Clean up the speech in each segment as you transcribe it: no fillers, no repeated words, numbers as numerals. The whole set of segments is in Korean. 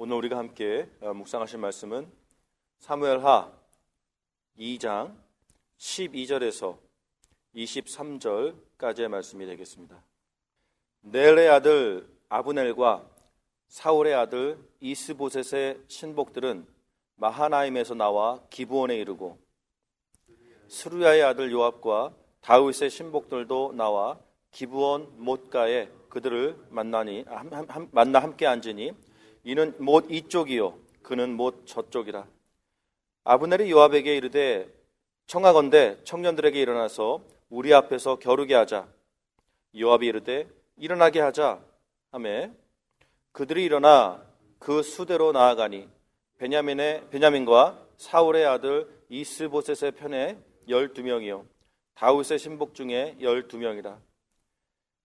오늘 우리가 함께 묵상하실 말씀은 사무엘하 2장 12절에서 23절까지의 말씀이 되겠습니다. 넬의 아들 아브넬과 사울의 아들 이스보셋의 신복들은 마하나임에서 나와 기브온에 이르고, 스루야의 아들 요압과 다윗의 신복들도 나와 기브온 못가에 그들을 만나 함께 앉으니, 이는 못 이쪽이요 그는 못 저쪽이라. 아브넬이 요압에게 이르되, 청하건대 청년들에게 일어나서 우리 앞에서 겨루게 하자. 요압이 이르되, 일어나게 하자 하매 그들이 일어나 그 수대로 나아가니, 베냐민과 사울의 아들 이스보셋의 편에 12명이요 다윗의 신복 중에 12명이라.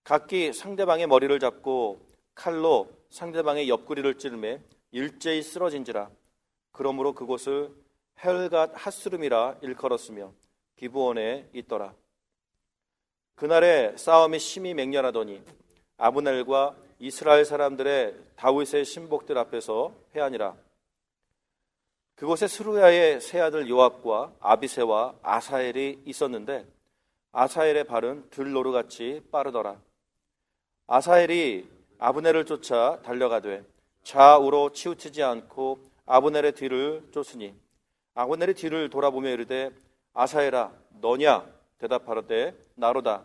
각기 상대방의 머리를 잡고 칼로 상대방의 옆구리를 찌르매 일제히 쓰러진지라. 그러므로 그곳을 헬갓 핫스름이라 일컬었으며 기브온에 있더라. 그날에 싸움이 심히 맹렬하더니 아브넬과 이스라엘 사람들의 다윗의 신복들 앞에서 패하니라. 그곳에 스루야의 세 아들 요압과 아비새와 아사엘이 있었는데, 아사엘의 발은 들노루같이 빠르더라. 아사엘이 아브넬을 쫓아 달려가되 좌우로 치우치지 않고 아브넬의 뒤를 쫓으니, 아브넬이 뒤를 돌아보며 이르되, 아사엘아 너냐? 대답하되 나로다.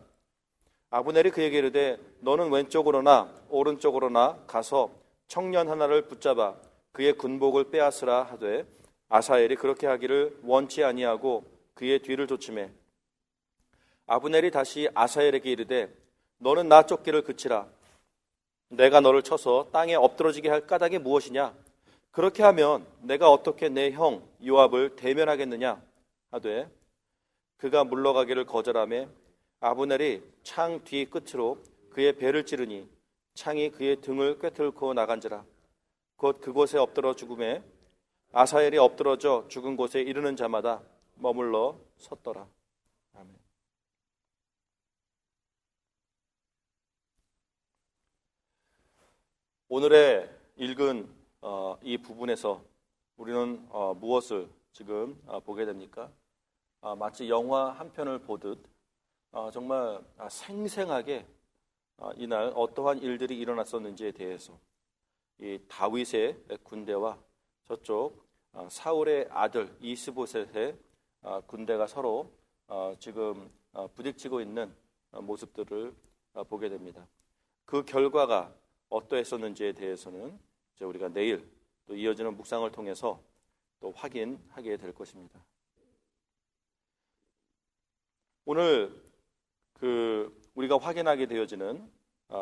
아브넬이 그에게 이르되, 너는 왼쪽으로나 오른쪽으로나 가서 청년 하나를 붙잡아 그의 군복을 빼앗으라 하되, 아사엘이 그렇게 하기를 원치 아니하고 그의 뒤를 쫓으매, 아브넬이 다시 아사엘에게 이르되, 너는 나 쫓기를 그치라. 내가 너를 쳐서 땅에 엎드러지게 할 까닭이 무엇이냐? 그렇게 하면 내가 어떻게 내 형 요압을 대면하겠느냐 하되, 그가 물러가기를 거절하매 아브넬이 창 뒤 끝으로 그의 배를 찌르니 창이 그의 등을 꿰뚫고 나간지라. 곧 그곳에 엎드러 죽음에 아사엘이 엎드러져 죽은 곳에 이르는 자마다 머물러 섰더라. 아멘. 오늘의 읽은 이 부분에서 우리는 무엇을 지금 보게 됩니까? 마치 영화 한 편을 보듯 정말 생생하게 이날 어떠한 일들이 일어났었는지에 대해서 이 다윗의 군대와 저쪽 사울의 아들 이스보셋의 군대가 서로 지금 부딪히고 있는 모습들을 보게 됩니다. 그 결과가 어떠했었는지에 대해서는 이제 우리가 내일 또 이어지는 묵상을 통해서 또 확인하게 될 것입니다. 오늘 우리가 확인하게 되어지는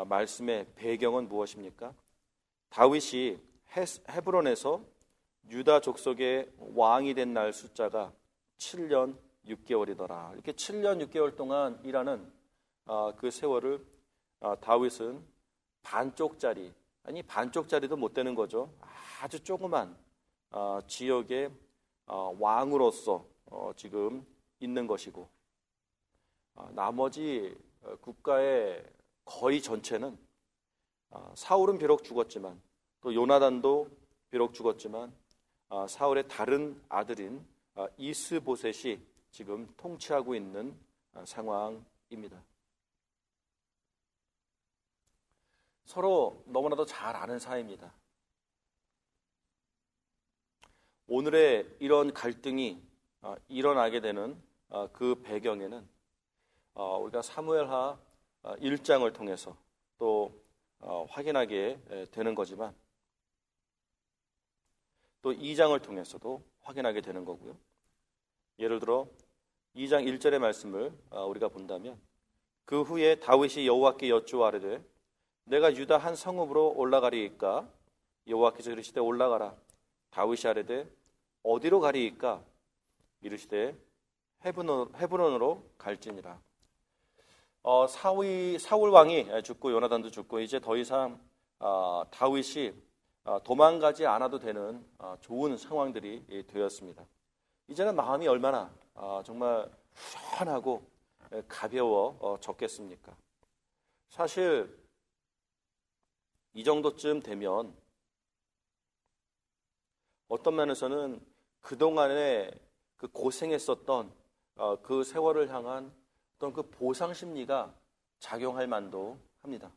말씀의 배경은 무엇입니까? 다윗이 헤브론에서 유다 족속의 왕이 된 날 숫자가 7년 6개월이더라. 이렇게 7년 6개월 동안 일하는 그 세월을 다윗은 반쪽짜리도 못 되는 거죠. 아주 조그만 지역의 왕으로서 지금 있는 것이고, 나머지 국가의 거의 전체는 사울은 비록 죽었지만, 또 요나단도 비록 죽었지만, 사울의 다른 아들인 이스보셋이 지금 통치하고 있는 상황입니다. 서로 너무나도 잘 아는 사이입니다. 오늘의 이런 갈등이 일어나게 되는 그 배경에는 우리가 사무엘하 1장을 통해서 또 확인하게 되는 거지만, 또 2장을 통해서도 확인하게 되는 거고요. 예를 들어 2장 1절의 말씀을 우리가 본다면, 그 후에 다윗이 여호와께 여쭈아르되, 내가 유다 한 성읍으로 올라가리이까? 여호와께서 이르시되 올라가라. 다윗이 아뢰되 어디로 가리이까? 이르시되 헤브론으로 갈지니라. 사울 왕이 죽고 요나단도 죽고 이제 더 이상 다윗이 도망가지 않아도 되는 좋은 상황들이 되었습니다. 이제는 마음이 얼마나 정말 후련하고 가벼워졌겠습니까? 사실 이 정도쯤 되면 어떤 면에서는 그동안에 그 고생했었던 그 세월을 향한 어떤 그 보상 심리가 작용할 만도 합니다.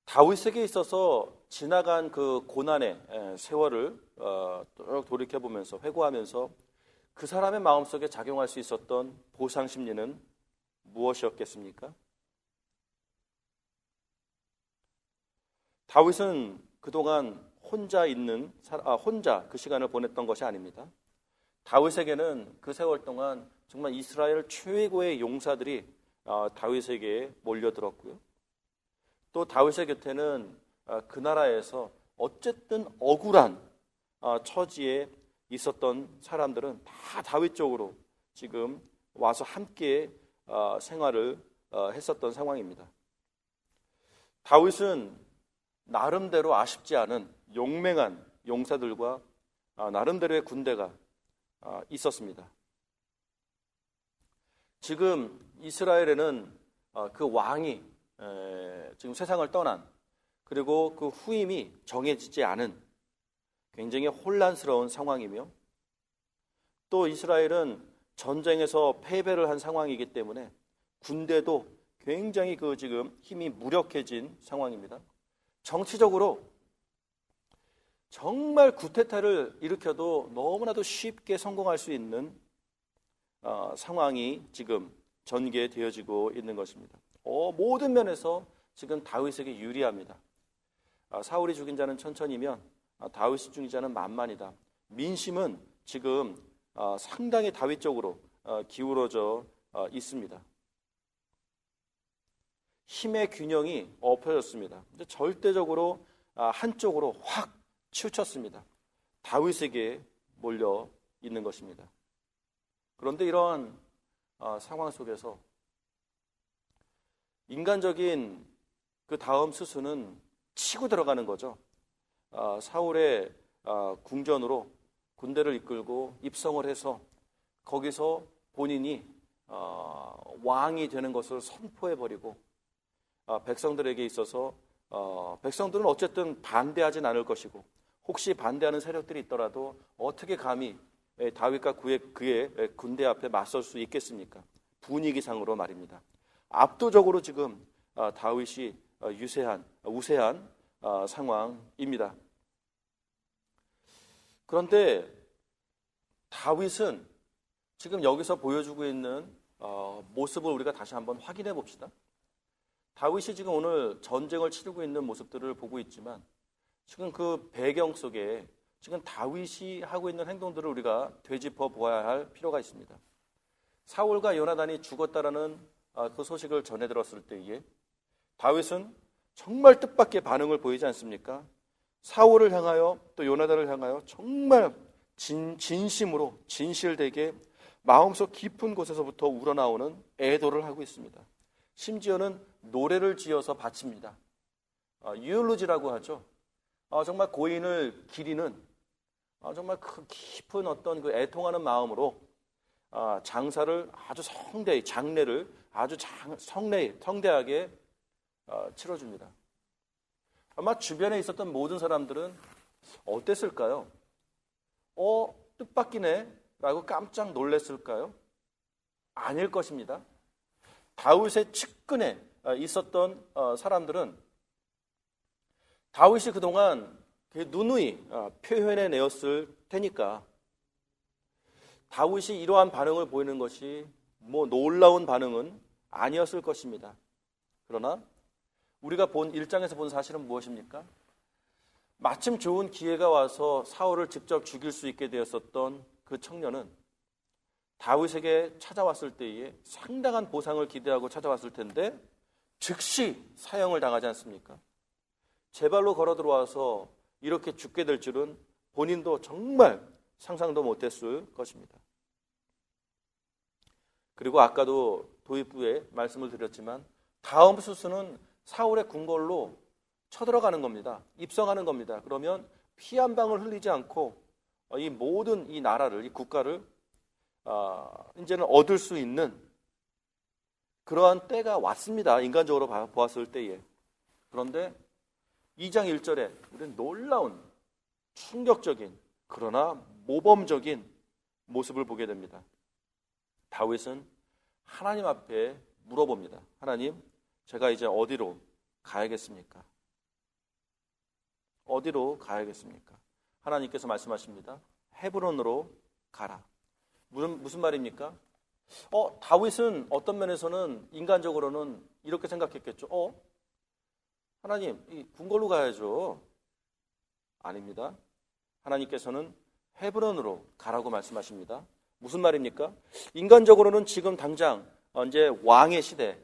다윗에게 있어서 지나간 그 고난의 세월을 쭉 돌이켜보면서 회고하면서 그 사람의 마음속에 작용할 수 있었던 보상 심리는 무엇이었겠습니까? 다윗은 그동안 혼자 그 시간을 보냈던 것이 아닙니다. 다윗에게는 그 세월 동안 정말 이스라엘 최고의 용사들이 다윗에게 몰려들었고요. 또 다윗의 곁에는 그 나라에서 어쨌든 억울한 처지에 있었던 사람들은 다 다윗 쪽으로 지금 와서 함께 생활을 했었던 상황입니다. 다윗은 나름대로 아쉽지 않은 용맹한 용사들과 나름대로의 군대가 있었습니다. 지금 이스라엘에는 그 왕이 지금 세상을 떠난, 그리고 그 후임이 정해지지 않은 굉장히 혼란스러운 상황이며, 또 이스라엘은 전쟁에서 패배를 한 상황이기 때문에 군대도 굉장히 그 지금 힘이 무력해진 상황입니다. 정치적으로 정말 쿠데타를 일으켜도 너무나도 쉽게 성공할 수 있는 상황이 지금 전개되어지고 있는 것입니다. 모든 면에서 지금 다윗에게 유리합니다. 사울이 죽인 자는 천천이면 다윗이 죽인 자는 만만이다. 민심은 지금 상당히 다윗 쪽으로 기울어져 있습니다. 힘의 균형이 엎어졌습니다. 절대적으로 한쪽으로 확 치우쳤습니다. 다윗에게 몰려 있는 것입니다. 그런데 이러한 상황 속에서 인간적인 그 다음 수순은 치고 들어가는 거죠. 사울의 궁전으로 군대를 이끌고 입성을 해서 거기서 본인이 왕이 되는 것을 선포해버리고 백성들에게 있어서 백성들은 어쨌든 반대하진 않을 것이고, 혹시 반대하는 세력들이 있더라도 어떻게 감히 다윗과 그의 군대 앞에 맞설 수 있겠습니까? 분위기상으로 말입니다. 압도적으로 지금 다윗이 우세한 상황입니다. 그런데 다윗은 지금 여기서 보여주고 있는 모습을 우리가 다시 한번 확인해 봅시다. 다윗이 지금 오늘 전쟁을 치르고 있는 모습들을 보고 있지만, 지금 그 배경 속에 지금 다윗이 하고 있는 행동들을 우리가 되짚어 보아야 할 필요가 있습니다. 사울과 요나단이 죽었다라는 그 소식을 전해 들었을 때에 다윗은 정말 뜻밖의 반응을 보이지 않습니까? 사울을 향하여 또 요나단을 향하여 정말 진심으로 진실되게 마음속 깊은 곳에서부터 우러나오는 애도를 하고 있습니다. 심지어는 노래를 지어서 바칩니다. 유올로지라고 하죠. 정말 고인을 기리는 정말 깊은 어떤 그 애통하는 마음으로 장사를 아주 장례를 아주 성대하게 치러줍니다. 아마 주변에 있었던 모든 사람들은 어땠을까요? 뜻밖이네 라고 깜짝 놀랐을까요? 아닐 것입니다. 다윗의 측근에 있었던 사람들은 다윗이 그동안 누누이 표현해 내었을 테니까 다윗이 이러한 반응을 보이는 것이 놀라운 반응은 아니었을 것입니다. 그러나 우리가 본 1장에서 본 사실은 무엇입니까? 마침 좋은 기회가 와서 사울을 직접 죽일 수 있게 되었었던 그 청년은 다윗에게 찾아왔을 때에 상당한 보상을 기대하고 찾아왔을 텐데 즉시 사형을 당하지 않습니까? 제 발로 걸어 들어와서 이렇게 죽게 될 줄은 본인도 정말 상상도 못했을 것입니다. 그리고 아까도 도입부에 말씀을 드렸지만 다음 수순은 사울의 궁궐로 쳐들어가는 겁니다. 입성하는 겁니다. 그러면 피 한 방울 흘리지 않고 이 모든 이 나라를, 이 국가를 이제는 얻을 수 있는 그러한 때가 왔습니다. 인간적으로 보았을 때에. 그런데 2장 1절에 우리는 놀라운 충격적인 그러나 모범적인 모습을 보게 됩니다. 다윗은 하나님 앞에 물어봅니다. 하나님, 제가 이제 어디로 가야겠습니까? 어디로 가야겠습니까? 하나님께서 말씀하십니다. 헤브론으로 가라. 무슨 말입니까? 다윗은 어떤 면에서는 인간적으로는 이렇게 생각했겠죠. 하나님, 이 궁궐로 가야죠. 아닙니다. 하나님께서는 헤브론으로 가라고 말씀하십니다. 무슨 말입니까? 인간적으로는 지금 당장 이제 왕의 시대,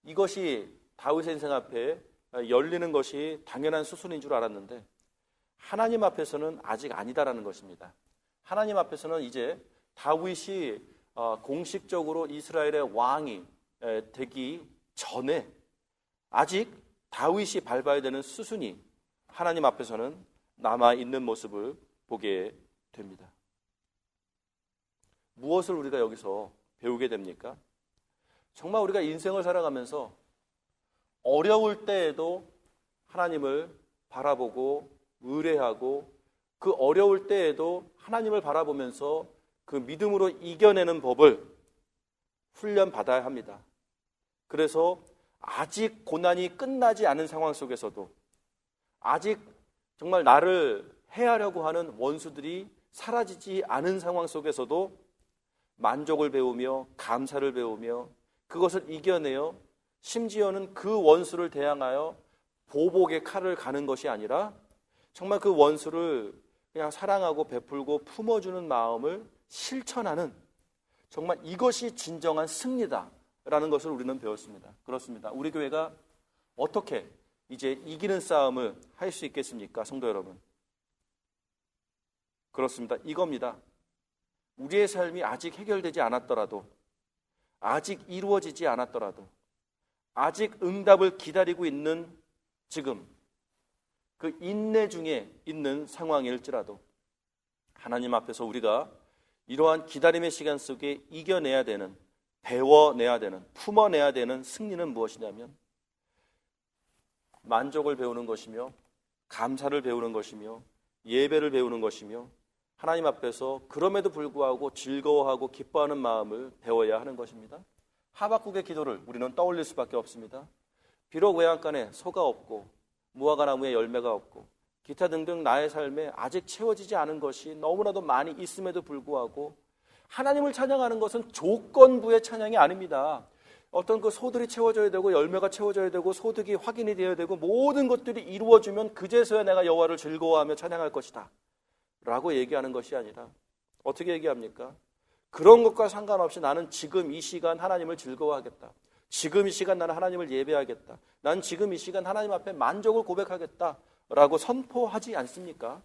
이것이 다윗의 인생 앞에 열리는 것이 당연한 수순인 줄 알았는데 하나님 앞에서는 아직 아니다라는 것입니다. 하나님 앞에서는 이제 다윗이 공식적으로 이스라엘의 왕이 되기 전에 아직 다윗이 밟아야 되는 수순이 하나님 앞에서는 남아있는 모습을 보게 됩니다. 무엇을 우리가 여기서 배우게 됩니까? 정말 우리가 인생을 살아가면서 어려울 때에도 하나님을 바라보고 의뢰하고 그 어려울 때에도 하나님을 바라보면서 그 믿음으로 이겨내는 법을 훈련받아야 합니다. 그래서 아직 고난이 끝나지 않은 상황 속에서도 아직 정말 나를 해하려고 하는 원수들이 사라지지 않은 상황 속에서도 만족을 배우며 감사를 배우며 그것을 이겨내어 심지어는 그 원수를 대항하여 보복의 칼을 가는 것이 아니라 정말 그 원수를 그냥 사랑하고 베풀고 품어주는 마음을 실천하는 정말 이것이 진정한 승리다라는 것을 우리는 배웠습니다. 그렇습니다. 우리 교회가 어떻게 이제 이기는 싸움을 할 수 있겠습니까? 성도 여러분. 그렇습니다. 이겁니다. 우리의 삶이 아직 해결되지 않았더라도 아직 이루어지지 않았더라도 아직 응답을 기다리고 있는 지금 그 인내 중에 있는 상황일지라도 하나님 앞에서 우리가 이러한 기다림의 시간 속에 이겨내야 되는, 배워내야 되는, 품어내야 되는 승리는 무엇이냐면 만족을 배우는 것이며 감사를 배우는 것이며 예배를 배우는 것이며 하나님 앞에서 그럼에도 불구하고 즐거워하고 기뻐하는 마음을 배워야 하는 것입니다. 하박국의 기도를 우리는 떠올릴 수밖에 없습니다. 비록 외양간에 소가 없고 무화과 나무에 열매가 없고 기타 등등 나의 삶에 아직 채워지지 않은 것이 너무나도 많이 있음에도 불구하고 하나님을 찬양하는 것은 조건부의 찬양이 아닙니다. 어떤 그 소들이 채워져야 되고 열매가 채워져야 되고 소득이 확인이 되어야 되고 모든 것들이 이루어지면 그제서야 내가 여호와를 즐거워하며 찬양할 것이다 라고 얘기하는 것이 아니라 어떻게 얘기합니까? 그런 것과 상관없이 나는 지금 이 시간 하나님을 즐거워하겠다. 지금 이 시간 나는 하나님을 예배하겠다. 난 지금 이 시간 하나님 앞에 만족을 고백하겠다 라고 선포하지 않습니까?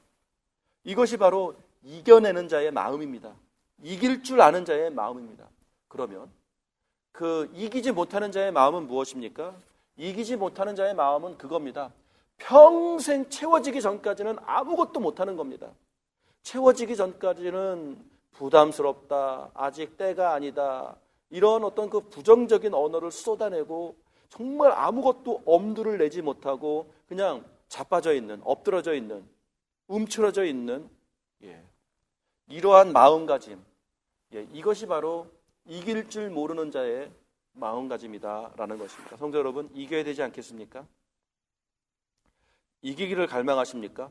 이것이 바로 이겨내는 자의 마음입니다. 이길 줄 아는 자의 마음입니다. 그러면 그 이기지 못하는 자의 마음은 무엇입니까? 이기지 못하는 자의 마음은 그겁니다. 평생 채워지기 전까지는 아무것도 못하는 겁니다. 채워지기 전까지는 부담스럽다, 아직 때가 아니다, 이런 어떤 그 부정적인 언어를 쏟아내고 정말 아무것도 엄두를 내지 못하고 그냥 자빠져 있는, 엎드러져 있는, 움츠러져 있는 이러한 마음가짐, 이것이 바로 이길 줄 모르는 자의 마음가짐이다라는 것입니다. 성도 여러분, 이겨야 되지 않겠습니까? 이기기를 갈망하십니까?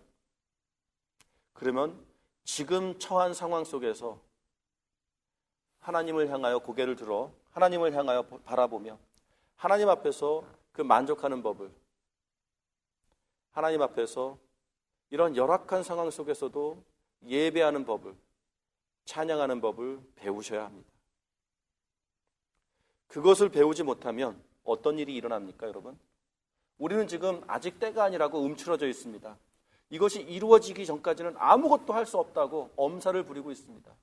그러면 지금 처한 상황 속에서 하나님을 향하여 고개를 들어 하나님을 향하여 바라보며 하나님 앞에서 그 만족하는 법을, 하나님 앞에서 이런 열악한 상황 속에서도 예배하는 법을, 찬양하는 법을 배우셔야 합니다. 그것을 배우지 못하면 어떤 일이 일어납니까, 여러분? 우리는 지금 아직 때가 아니라고 움츠러져 있습니다. 이것이 이루어지기 전까지는 아무것도 할 수 없다고 엄살을 부리고 있습니다.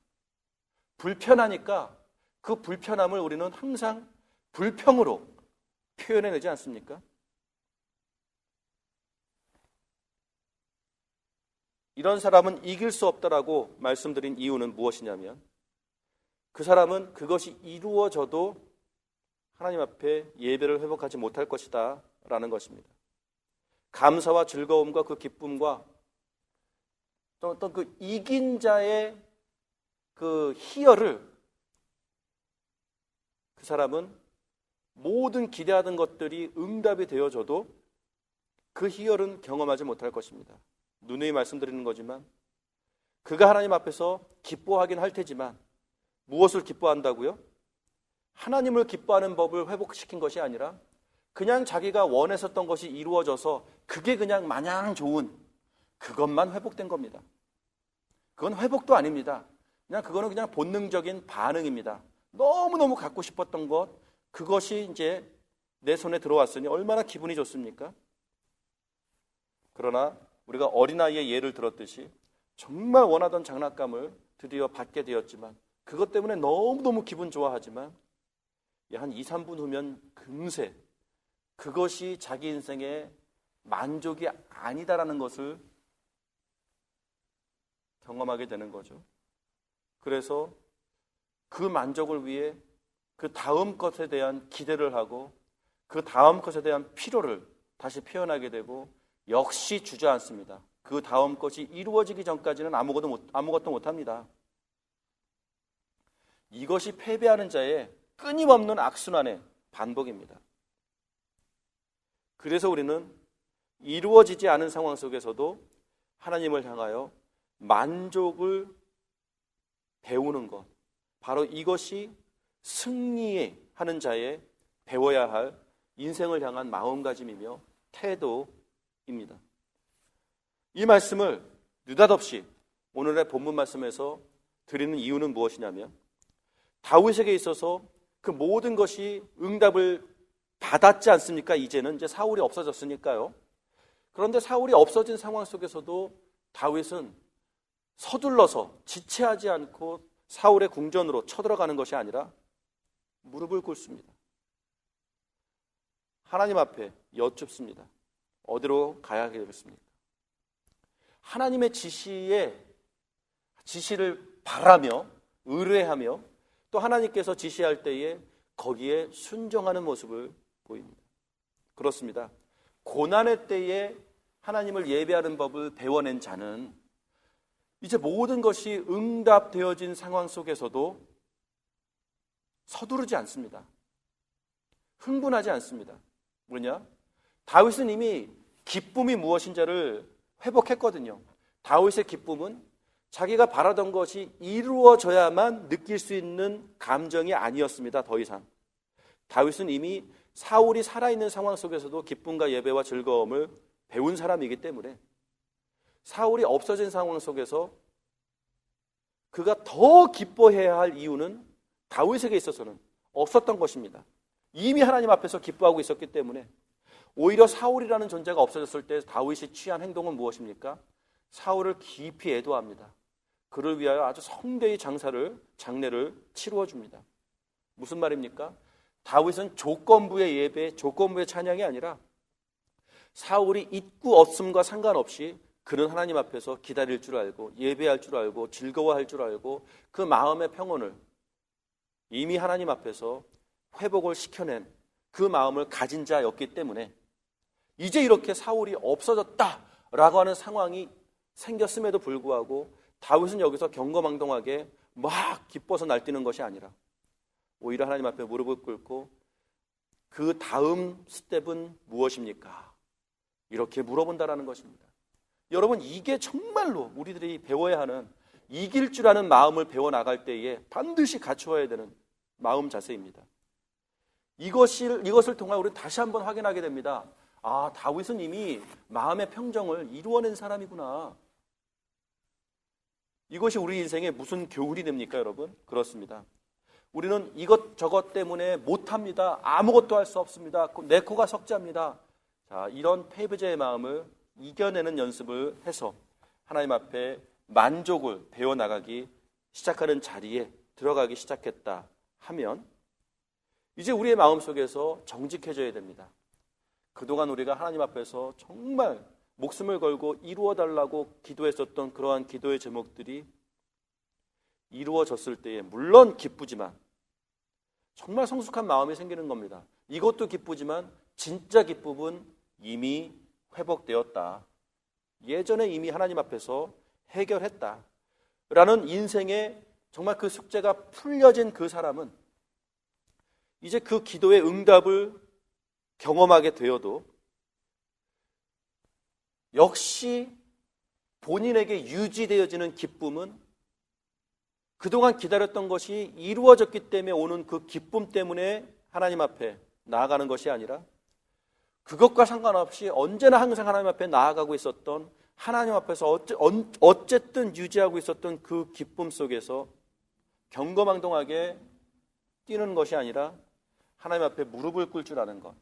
불편하니까 그 불편함을 우리는 항상 불평으로 표현해내지 않습니까? 이런 사람은 이길 수 없다라고 말씀드린 이유는 무엇이냐면 그 사람은 그것이 이루어져도 하나님 앞에 예배를 회복하지 못할 것이다 라는 것입니다. 감사와 즐거움과 그 기쁨과 어떤 그 이긴 자의 그 희열을 그 사람은 모든 기대하던 것들이 응답이 되어져도 그 희열은 경험하지 못할 것입니다. 누누이 말씀드리는 거지만 그가 하나님 앞에서 기뻐하긴 할 테지만 무엇을 기뻐한다고요? 하나님을 기뻐하는 법을 회복시킨 것이 아니라 그냥 자기가 원했었던 것이 이루어져서 그게 그냥 마냥 좋은 그것만 회복된 겁니다. 그건 회복도 아닙니다. 그거는 그냥 본능적인 반응입니다. 너무너무 갖고 싶었던 것, 그것이 이제 내 손에 들어왔으니 얼마나 기분이 좋습니까? 그러나 우리가 어린아이의 예를 들었듯이 정말 원하던 장난감을 드디어 받게 되었지만 그것 때문에 너무너무 기분 좋아하지만 한 2, 3분 후면 금세 그것이 자기 인생의 만족이 아니다라는 것을 경험하게 되는 거죠. 그래서 그 만족을 위해 그 다음 것에 대한 기대를 하고 그 다음 것에 대한 필요를 다시 표현하게 되고 역시 주저앉습니다. 그 다음 것이 이루어지기 전까지는 아무것도 못합니다. 이것이 패배하는 자의 끊임없는 악순환의 반복입니다. 그래서 우리는 이루어지지 않은 상황 속에서도 하나님을 향하여 만족을 배우는 것, 바로 이것이 승리하는 자의 배워야 할 인생을 향한 마음가짐이며 태도입니다. 이 말씀을 느닷없이 오늘의 본문 말씀에서 드리는 이유는 무엇이냐면 다윗에게 있어서 그 모든 것이 응답을 받았지 않습니까? 이제는 이제 사울이 없어졌으니까요. 그런데 사울이 없어진 상황 속에서도 다윗은 서둘러서 지체하지 않고 사울의 궁전으로 쳐들어가는 것이 아니라 무릎을 꿇습니다. 하나님 앞에 여쭙습니다. 어디로 가야 되겠습니까? 하나님의 지시를 바라며 의뢰하며 또 하나님께서 지시할 때에 거기에 순종하는 모습을 보입니다. 그렇습니다. 고난의 때에 하나님을 예배하는 법을 배워낸 자는 이제 모든 것이 응답되어진 상황 속에서도 서두르지 않습니다. 흥분하지 않습니다. 뭐냐? 다윗은 이미 기쁨이 무엇인지를 회복했거든요. 다윗의 기쁨은 자기가 바라던 것이 이루어져야만 느낄 수 있는 감정이 아니었습니다. 더 이상. 다윗은 이미 사울이 살아있는 상황 속에서도 기쁨과 예배와 즐거움을 배운 사람이기 때문에 사울이 없어진 상황 속에서 그가 더 기뻐해야 할 이유는 다윗에게 있어서는 없었던 것입니다. 이미 하나님 앞에서 기뻐하고 있었기 때문에 오히려 사울이라는 존재가 없어졌을 때 다윗이 취한 행동은 무엇입니까? 사울을 깊이 애도합니다. 그를 위하여 아주 성대의 장례를 치루어 줍니다. 무슨 말입니까? 다윗은 조건부의 예배, 조건부의 찬양이 아니라 사울이 있고 없음과 상관없이 그는 하나님 앞에서 기다릴 줄 알고 예배할 줄 알고 즐거워할 줄 알고 그 마음의 평온을 이미 하나님 앞에서 회복을 시켜낸 그 마음을 가진 자였기 때문에 이제 이렇게 사울이 없어졌다라고 하는 상황이 생겼음에도 불구하고 다윗은 여기서 경거망동하게 막 기뻐서 날뛰는 것이 아니라 오히려 하나님 앞에 무릎을 꿇고 그 다음 스텝은 무엇입니까? 이렇게 물어본다라는 것입니다. 여러분, 이게 정말로 우리들이 배워야 하는 이길 줄 아는 마음을 배워나갈 때에 반드시 갖추어야 되는 마음 자세입니다. 이것을 통해 우리는 다시 한번 확인하게 됩니다. 아, 다윗은 이미 마음의 평정을 이루어낸 사람이구나. 이것이 우리 인생에 무슨 교훈이 됩니까, 여러분? 그렇습니다. 우리는 이것저것 때문에 못합니다. 아무것도 할 수 없습니다. 내 코가 석자입니다. 자, 이런 패배자의 마음을 이겨내는 연습을 해서 하나님 앞에 만족을 배워나가기 시작하는 자리에 들어가기 시작했다 하면 이제 우리의 마음속에서 정직해져야 됩니다. 그동안 우리가 하나님 앞에서 정말 목숨을 걸고 이루어달라고 기도했었던 그러한 기도의 제목들이 이루어졌을 때에 물론 기쁘지만 정말 성숙한 마음이 생기는 겁니다. 이것도 기쁘지만 진짜 기쁨은 이미 회복되었다. 예전에 이미 하나님 앞에서 해결했다라는 인생의 정말 그 숙제가 풀려진 그 사람은 이제 그 기도의 응답을 경험하게 되어도 역시 본인에게 유지되어지는 기쁨은 그동안 기다렸던 것이 이루어졌기 때문에 오는 그 기쁨 때문에 하나님 앞에 나아가는 것이 아니라 그것과 상관없이 언제나 항상 하나님 앞에 나아가고 있었던 하나님 앞에서 어쨌든 유지하고 있었던 그 기쁨 속에서 경거망동하게 뛰는 것이 아니라 하나님 앞에 무릎을 꿇을 줄 아는 것.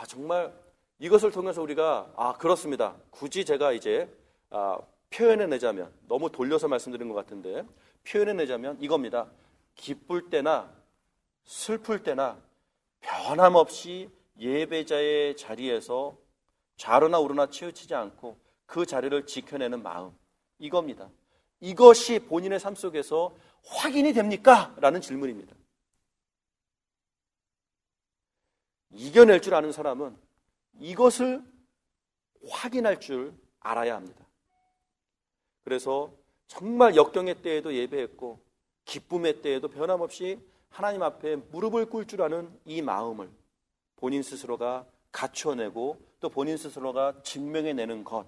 정말 이것을 통해서 우리가 그렇습니다. 굳이 제가 이제 표현해내자면 너무 돌려서 말씀드린 것 같은데 표현해내자면 이겁니다. 기쁠 때나 슬플 때나 변함없이 예배자의 자리에서 좌로나 우로나 치우치지 않고 그 자리를 지켜내는 마음, 이겁니다. 이것이 본인의 삶 속에서 확인이 됩니까? 라는 질문입니다. 이겨낼 줄 아는 사람은 이것을 확인할 줄 알아야 합니다. 그래서 정말 역경의 때에도 예배했고 기쁨의 때에도 변함없이 하나님 앞에 무릎을 꿇을 줄 아는 이 마음을 본인 스스로가 갖춰내고 또 본인 스스로가 증명해내는 것,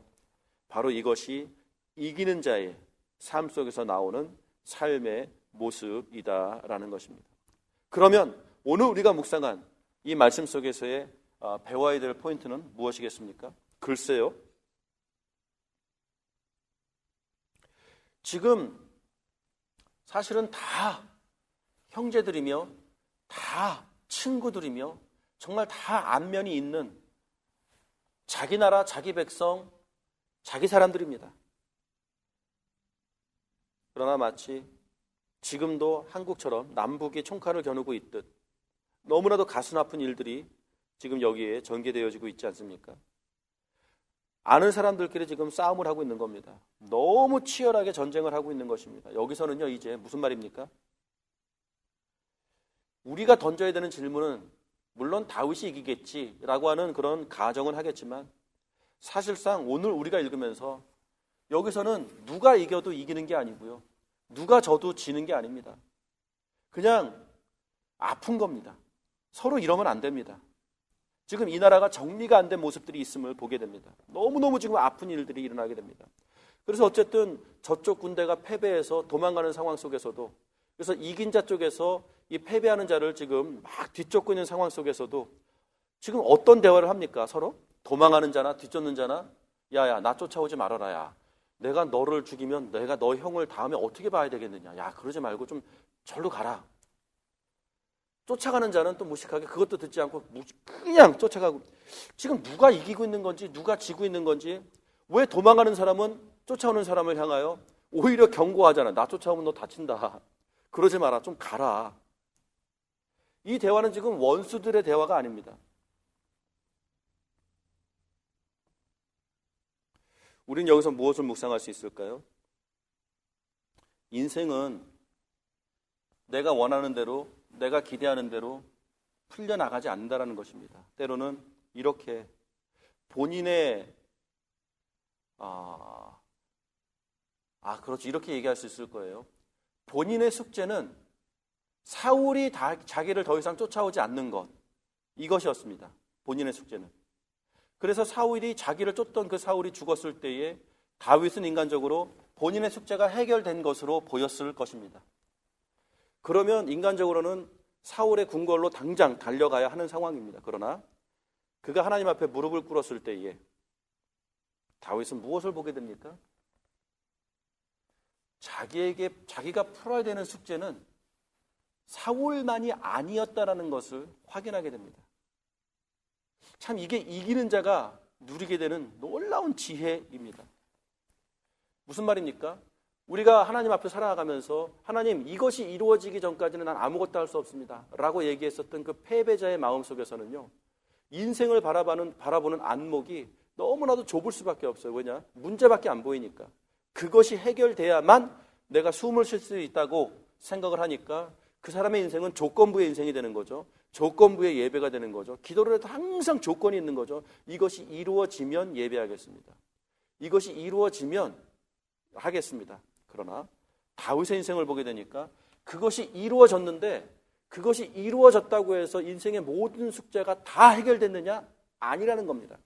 바로 이것이 이기는 자의 삶 속에서 나오는 삶의 모습이다라는 것입니다. 그러면 오늘 우리가 묵상한 이 말씀 속에서의 배워야 될 포인트는 무엇이겠습니까? 글쎄요, 지금 사실은 다 형제들이며 다 친구들이며 정말 다 안면이 있는 자기 나라, 자기 백성, 자기 사람들입니다. 그러나 마치 지금도 한국처럼 남북이 총칼을 겨누고 있듯 너무나도 가슴 아픈 일들이 지금 여기에 전개되어지고 있지 않습니까? 아는 사람들끼리 지금 싸움을 하고 있는 겁니다. 너무 치열하게 전쟁을 하고 있는 것입니다. 여기서는요, 이제 무슨 말입니까? 우리가 던져야 되는 질문은 물론 다윗이 이기겠지라고 하는 그런 가정은 하겠지만 사실상 오늘 우리가 읽으면서 여기서는 누가 이겨도 이기는 게 아니고요, 누가 져도 지는 게 아닙니다. 그냥 아픈 겁니다. 서로 이러면 안 됩니다. 지금 이 나라가 정리가 안 된 모습들이 있음을 보게 됩니다. 너무너무 지금 아픈 일들이 일어나게 됩니다. 그래서 어쨌든 저쪽 군대가 패배해서 도망가는 상황 속에서도, 그래서 이긴 자 쪽에서 이 패배하는 자를 지금 막 뒤쫓고 있는 상황 속에서도 지금 어떤 대화를 합니까? 서로? 도망가는 자나 뒤쫓는 자나, 야야 나 쫓아오지 말아라. 야 내가 너를 죽이면 내가 너 형을 다음에 어떻게 봐야 되겠느냐. 야 그러지 말고 좀 절로 가라. 쫓아가는 자는 또 무식하게 그것도 듣지 않고 그냥 쫓아가고, 지금 누가 이기고 있는 건지 누가 지고 있는 건지, 왜 도망가는 사람은 쫓아오는 사람을 향하여 오히려 경고하잖아. 나 쫓아오면 너 다친다. 그러지 마라. 좀 가라. 이 대화는 지금 원수들의 대화가 아닙니다. 우린 여기서 무엇을 묵상할 수 있을까요? 인생은 내가 원하는 대로, 내가 기대하는 대로 풀려나가지 않는다는 것입니다. 때로는 이렇게 본인의 그렇죠. 이렇게 얘기할 수 있을 거예요. 본인의 숙제는 사울이 자기를 더 이상 쫓아오지 않는 것, 이것이었습니다. 본인의 숙제는. 그래서 사울이 자기를 쫓던 그 사울이 죽었을 때에 다윗은 인간적으로 본인의 숙제가 해결된 것으로 보였을 것입니다. 그러면 인간적으로는 사울의 궁궐로 당장 달려가야 하는 상황입니다. 그러나 그가 하나님 앞에 무릎을 꿇었을 때에 다윗은 무엇을 보게 됩니까? 자기가 풀어야 되는 숙제는 사울만이 아니었다라는 것을 확인하게 됩니다. 참 이게 이기는 자가 누리게 되는 놀라운 지혜입니다. 무슨 말입니까? 우리가 하나님 앞에 살아가면서 하나님 이것이 이루어지기 전까지는 난 아무것도 할 수 없습니다 라고 얘기했었던 그 패배자의 마음속에서는요, 인생을 바라보는 안목이 너무나도 좁을 수밖에 없어요. 왜냐? 문제밖에 안 보이니까. 그것이 해결돼야만 내가 숨을 쉴 수 있다고 생각을 하니까 그 사람의 인생은 조건부의 인생이 되는 거죠. 조건부의 예배가 되는 거죠. 기도를 해도 항상 조건이 있는 거죠. 이것이 이루어지면 예배하겠습니다. 이것이 이루어지면 하겠습니다. 그러나 다윗의 인생을 보게 되니까 그것이 이루어졌는데 그것이 이루어졌다고 해서 인생의 모든 숙제가 다 해결됐느냐? 아니라는 겁니다.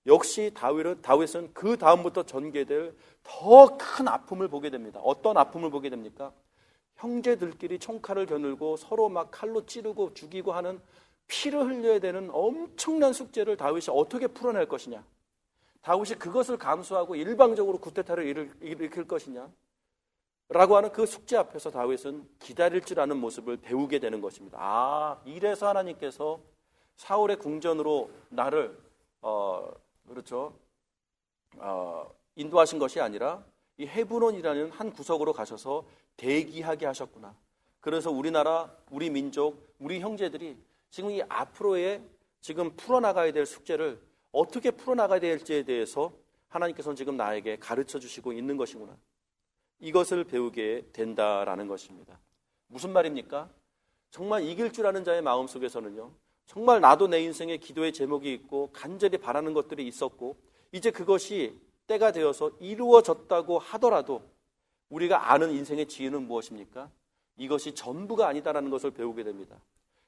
역시 다윗은 그 다음부터 전개될 더 큰 아픔을 보게 됩니다. 어떤 아픔을 보게 됩니까? 형제들끼리 총칼을 겨누고 서로 막 칼로 찌르고 죽이고 하는 피를 흘려야 되는 엄청난 숙제를 다윗이 어떻게 풀어낼 것이냐? 다윗이 그것을 감수하고 일방적으로 쿠데타를 일으킬 것이냐? 라고 하는 그 숙제 앞에서 다윗은 기다릴 줄 아는 모습을 배우게 되는 것입니다. 아, 이래서 하나님께서 사울의 궁전으로 나를 인도하신 것이 아니라 이 헤브론이라는 한 구석으로 가셔서 대기하게 하셨구나. 그래서 우리나라, 우리 민족, 우리 형제들이 지금 이 앞으로의 지금 풀어나가야 될 숙제를 어떻게 풀어나가야 될지에 대해서 하나님께서는 지금 나에게 가르쳐 주시고 있는 것이구나. 이것을 배우게 된다라는 것입니다. 무슨 말입니까? 정말 이길 줄 아는 자의 마음속에서는요, 정말 나도 내 인생에 기도의 제목이 있고 간절히 바라는 것들이 있었고 이제 그것이 때가 되어서 이루어졌다고 하더라도 우리가 아는 인생의 지혜는 무엇입니까? 이것이 전부가 아니다라는 것을 배우게 됩니다.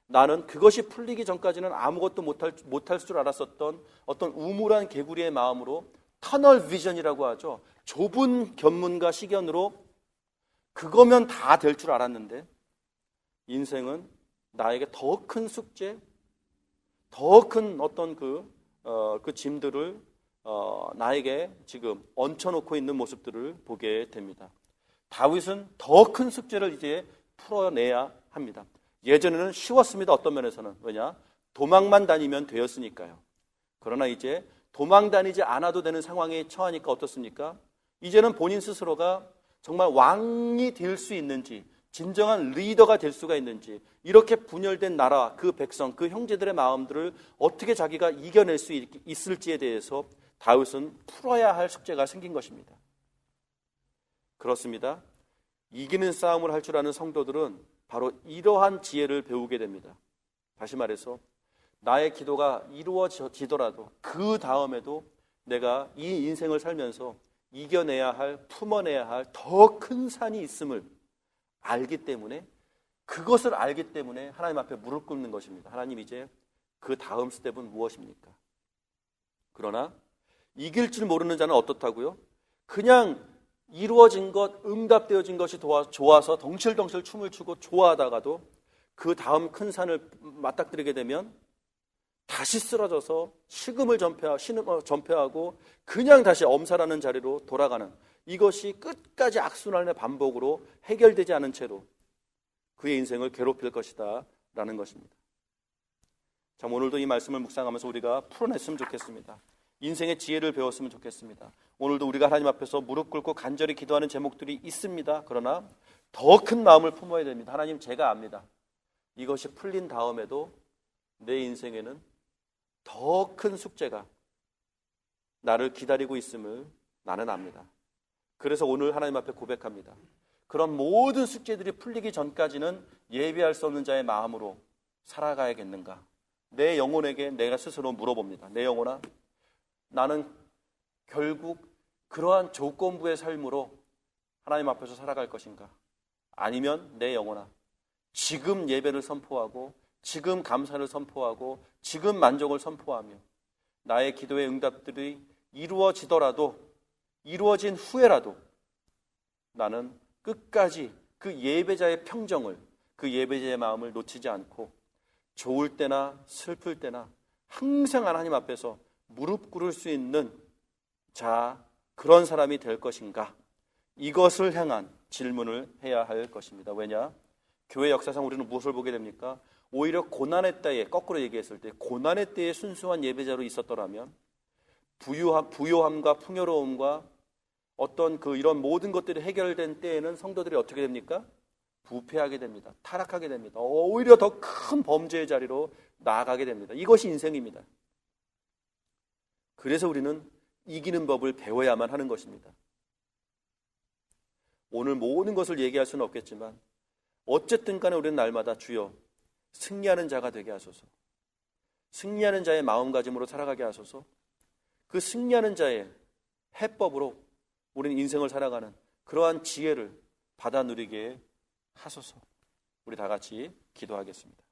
나는 그것이 풀리기 전까지는 아무것도 못할 줄 알았었던 어떤 우물한 개구리의 마음으로 터널 비전이라고 하죠. 좁은 견문과 시견으로 그거면 다 될 줄 알았는데 인생은 나에게 더 큰 숙제, 더 큰 어떤 그 짐들을 나에게 지금 얹혀놓고 있는 모습들을 보게 됩니다. 다윗은 더 큰 숙제를 이제 풀어내야 합니다. 예전에는 쉬웠습니다. 어떤 면에서는. 왜냐? 도망만 다니면 되었으니까요. 그러나 이제 도망 다니지 않아도 되는 상황에 처하니까 어떻습니까? 이제는 본인 스스로가 정말 왕이 될 수 있는지, 진정한 리더가 될 수가 있는지, 이렇게 분열된 나라, 그 백성, 그 형제들의 마음들을 어떻게 자기가 이겨낼 수 있을지에 대해서 다윗은 풀어야 할 숙제가 생긴 것입니다. 그렇습니다. 이기는 싸움을 할 줄 아는 성도들은 바로 이러한 지혜를 배우게 됩니다. 다시 말해서 나의 기도가 이루어지더라도 그 다음에도 내가 이 인생을 살면서 이겨내야 할, 품어내야 할 더 큰 산이 있음을 알기 때문에, 그것을 알기 때문에 하나님 앞에 무릎 꿇는 것입니다. 하나님, 이제 그 다음 스텝은 무엇입니까? 그러나 이길 줄 모르는 자는 어떻다고요? 그냥 이루어진 것, 응답되어진 것이 좋아서 덩실덩실 춤을 추고 좋아하다가도 그 다음 큰 산을 맞닥뜨리게 되면 다시 쓰러져서 식음을 전폐하고 그냥 다시 엄살하는 자리로 돌아가는, 이것이 끝까지 악순환의 반복으로 해결되지 않은 채로 그의 인생을 괴롭힐 것이다 라는 것입니다. 참, 오늘도 이 말씀을 묵상하면서 우리가 풀어냈으면 좋겠습니다. 인생의 지혜를 배웠으면 좋겠습니다. 오늘도 우리가 하나님 앞에서 무릎 꿇고 간절히 기도하는 제목들이 있습니다. 그러나 더 큰 마음을 품어야 됩니다. 하나님, 제가 압니다. 이것이 풀린 다음에도 내 인생에는 더 큰 숙제가 나를 기다리고 있음을 나는 압니다. 그래서 오늘 하나님 앞에 고백합니다. 그런 모든 숙제들이 풀리기 전까지는 예비할 수 없는 자의 마음으로 살아가야겠는가? 내 영혼에게 내가 스스로 물어봅니다. 내 영혼아, 나는 결국 그러한 조건부의 삶으로 하나님 앞에서 살아갈 것인가? 아니면 내 영혼아, 지금 예배를 선포하고 지금 감사를 선포하고 지금 만족을 선포하며 나의 기도의 응답들이 이루어지더라도, 이루어진 후에라도 나는 끝까지 그 예배자의 평정을, 그 예배자의 마음을 놓치지 않고 좋을 때나 슬플 때나 항상 하나님 앞에서 무릎 꿇을 수 있는 그런 사람이 될 것인가? 이것을 향한 질문을 해야 할 것입니다. 왜냐? 교회 역사상 우리는 무엇을 보게 됩니까? 오히려 고난의 때에, 거꾸로 얘기했을 때 고난의 때에 순수한 예배자로 있었더라면 부요함과 풍요로움과 어떤 이런 모든 것들이 해결된 때에는 성도들이 어떻게 됩니까? 부패하게 됩니다. 타락하게 됩니다. 오히려 더 큰 범죄의 자리로 나아가게 됩니다. 이것이 인생입니다. 그래서 우리는 이기는 법을 배워야만 하는 것입니다. 오늘 모든 것을 얘기할 수는 없겠지만 어쨌든 간에 우리는 날마다 주여 승리하는 자가 되게 하소서, 승리하는 자의 마음가짐으로 살아가게 하소서, 그 승리하는 자의 해법으로 우리는 인생을 살아가는 그러한 지혜를 받아 누리게 하소서. 우리 다 같이 기도하겠습니다.